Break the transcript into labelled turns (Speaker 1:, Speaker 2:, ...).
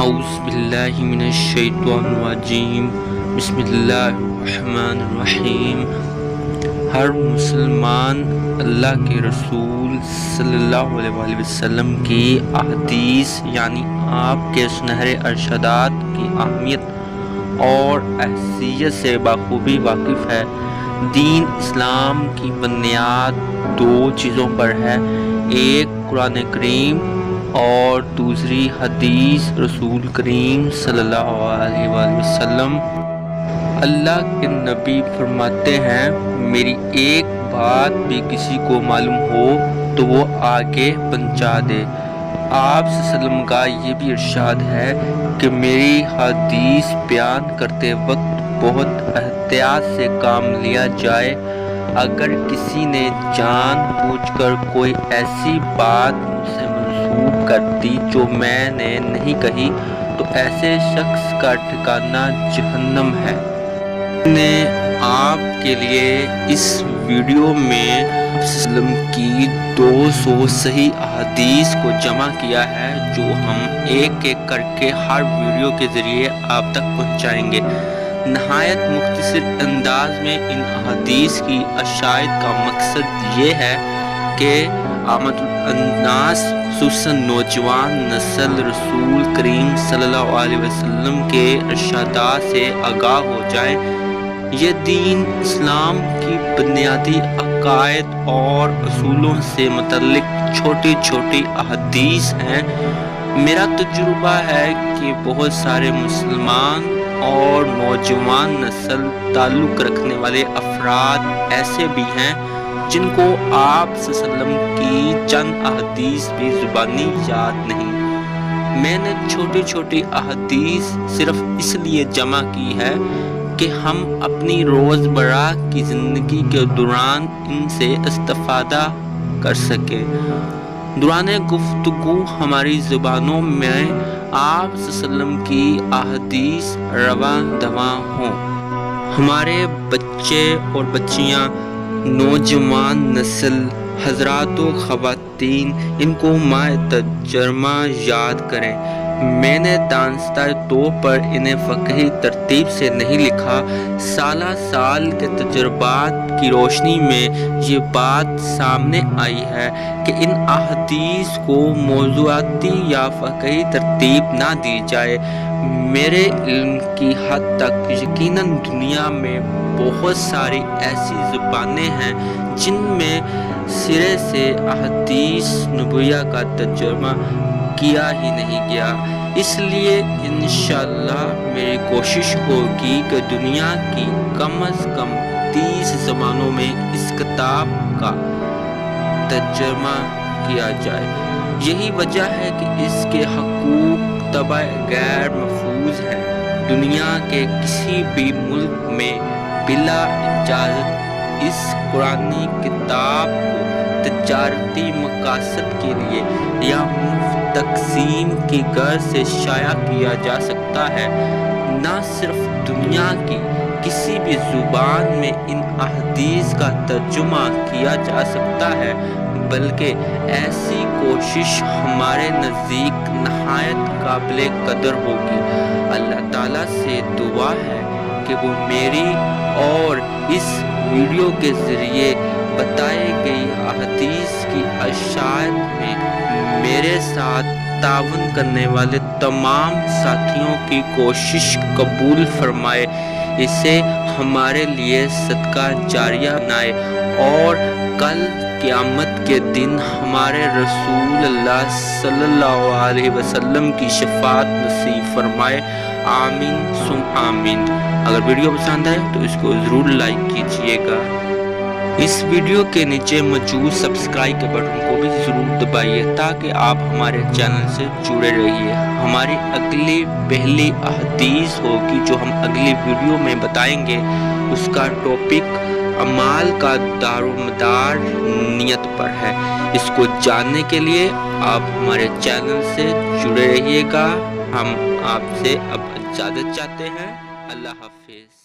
Speaker 1: اعوذ باللہ من الشیطان الرجیم بسم اللہ الرحمن الرحیم۔ ہر مسلمان اللہ کے رسول صلی اللہ علیہ وسلم کی احادیث یعنی آپ کے سنہرے ارشادات کی اہمیت اور حیثیت سے بخوبی واقف ہے۔ دین اسلام کی بنیاد دو چیزوں پر ہے، ایک قرآن کریم اور دوسری حدیث رسول کریم صلی اللہ علیہ وسلم۔ اللہ کے نبی فرماتے ہیں، میری ایک بات بھی کسی کو معلوم ہو تو وہ آگے پہنچا دے۔ آپ صلی اللہ علیہ وسلم کا یہ بھی ارشاد ہے کہ میری حدیث بیان کرتے وقت بہت احتیاط سے کام لیا جائے۔ اگر کسی نے جان بوجھ کر کوئی ایسی بات مجھ سے منسوب کر دی جو میں نے نہیں کہی تو ایسے شخص کا ٹھکانہ جہنم ہے۔ میں نے آپ کے لیے اس ویڈیو میں وسلم کی 200 صحیح احادیث کو جمع کیا ہے جو ہم ایک ایک کر کے ہر ویڈیو کے ذریعے آپ تک پہنچائیں گے۔ نہایت مختصر انداز میں ان احادیث کی اشاعت کا مقصد یہ ہے کہ عامۃ الناس خصوصاً نوجوان نسل رسول کریم صلی اللہ علیہ وسلم کے ارشادات سے آگاہ ہو جائیں۔ یہ دین اسلام کی بنیادی عقائد اور اصولوں سے متعلق چھوٹی چھوٹی احادیث ہیں۔ میرا تجربہ ہے کہ بہت سارے مسلمان اور نوجوان نسل تعلق رکھنے والے افراد ایسے بھی ہیں جن کو آپ صلی اللہ علیہ وسلم کی چند احادیث بھی زبانی یاد نہیں۔ میں نے چھوٹی چھوٹی احادیث صرف اس لیے جمع کی ہے کہ ہم اپنی روزمرہ کی زندگی کے دوران ان سے استفادہ کر سکیں۔ دوران گفتگو ہماری زبانوں میں آپ صلی اللہ علیہ وسلم کی احادیث رواں دواں ہوں۔ ہمارے بچے اور بچیاں، نوجوان نسل، حضرات و خواتین ان کو مائع ترجمہ یاد کریں۔ میں نے دانستہ طور پر انہیں فقہی ترتیب سے نہیں لکھا۔ سالہ سال کے تجربات کی روشنی میں یہ بات سامنے آئی ہے کہ ان احادیث کو موضوعاتی یا فقہی ترتیب نہ دی جائے۔ میرے علم کی حد تک یقیناً دنیا میں بہت ساری ایسی زبانیں ہیں جن میں سرے سے احادیث نبویہ کا ترجمہ کیا ہی نہیں گیا۔ اس لیے انشاءاللہ میری کوشش ہوگی کہ دنیا کی کم از کم 30 زبانوں میں اس کتاب کا ترجمہ کیا جائے۔ یہی وجہ ہے کہ اس کے حقوق طبع غیر محفوظ ہیں۔ دنیا کے کسی بھی ملک میں بلا اجازت اس قرآنی کتاب کو تجارتی مقاصد کے لیے یا مفت تقسیم کی غرض سے شائع کیا جا سکتا ہے۔ نہ صرف دنیا کی کسی بھی زبان میں ان احادیث کا ترجمہ کیا جا سکتا ہے بلکہ ایسی کوشش ہمارے نزدیک نہایت قابل قدر ہوگی۔ اللہ تعالیٰ سے دعا ہے کہ وہ میری اور اس ویڈیو کے ذریعے بتائی گئی احادیث کی اشاعت میں میرے ساتھ تعاون کرنے والے تمام ساتھیوں کی کوشش قبول فرمائے، اسے ہمارے لیے صدقہ جاریہ بنائے اور کل قیامت کے دن ہمارے رسول اللہ صلی اللہ علیہ وسلم کی شفاعت نصیب فرمائے۔ آمین ثم آمین۔ اگر ویڈیو پسند آئے تو اس کو ضرور لائک کیجئے گا۔ اس ویڈیو کے نیچے موجود سبسکرائب کے بٹن کو بھی ضرور دبائیے تاکہ آپ ہمارے چینل سے جڑے رہیے۔ ہماری اگلی پہلی احادیث ہوگی جو ہم اگلی ویڈیو میں بتائیں گے، اس کا ٹاپک اعمال کا دار و مدار نیت پر ہے۔ اس کو جاننے کے لیے آپ ہمارے چینل سے جڑے رہیے گا۔ ہم آپ سے اب اجازت چاہتے ہیں۔ اللہ حافظ۔